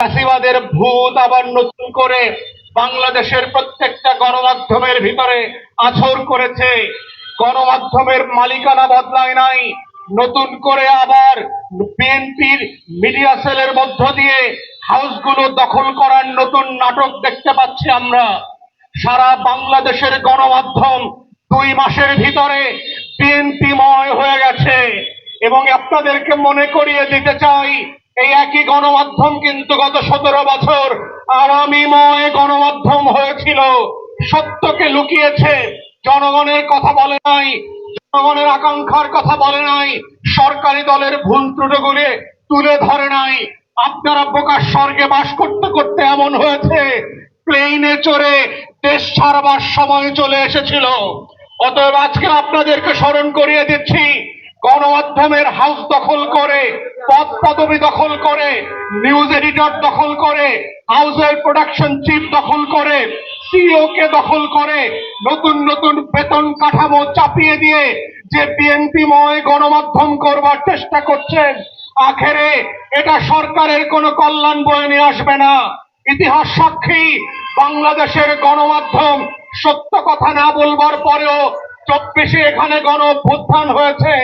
ফ্যাসিবাদের ভূত আবার নতুন করে বাংলাদেশের প্রত্যেকটা গণমাধ্যমের ভিতরে আছড় করেছে। গণমাধ্যমের মালিকানা বদলায় নাই, নতুন করে আবার বিএনপির মিডিয়া সেলের মধ্য দিয়ে হাউসগুলো দখল করার নতুন নাটক দেখতে পাচ্ছি আমরা। সারা বাংলাদেশের গণমাধ্যম 2 মাসের ভিতরে বিএনপিময় হয়ে গেছে। এবং আপনাদেরকে মনে করিয়ে দিতে চাই, এই একই গণমাধ্যম কিন্তু গত 17 বছর আওয়ামীময় গণমাধ্যম হয়েছিল। সত্যকে লুকিয়েছে, জনগণের কথা বলে নাই, জনগণের আকাঙ্ক্ষার কথা বলে নাই, সরকারি দলের ভুল ত্রুটিগুলি তুলে ধরে নাই। আপনারা বোকার স্বর্গে বাস করতে করতে এমন হয়েছে, প্লেনে চড়ে দেশ ছাড়বার সময় চলে এসেছিল। অতএব আজকে আপনাদেরকে স্মরণ করিয়ে দিচ্ছি, গণমাধ্যমের হাউস দখল করে, পদ পদবি দখল করে, নিউজ এডিটর দখল করে, হাউসের প্রোডাকশন চিফ দখল করে, সিইও কে দখল করে, নতুন নতুন বেতন কাঠামো চাপিয়ে দিয়ে যে বিএনপিময় গণমাধ্যম করবার চেষ্টা করছেন, আখেরে এটা সরকারের কোনো কল্যাণ বয়ে নিয়ে আসবে না। ইতিহাস সাক্ষী, বাংলাদেশের গণমাধ্যম সত্য কথা না বলবার পরেও 24-এ এখানে গণ অভ্যুত্থান হয়েছে।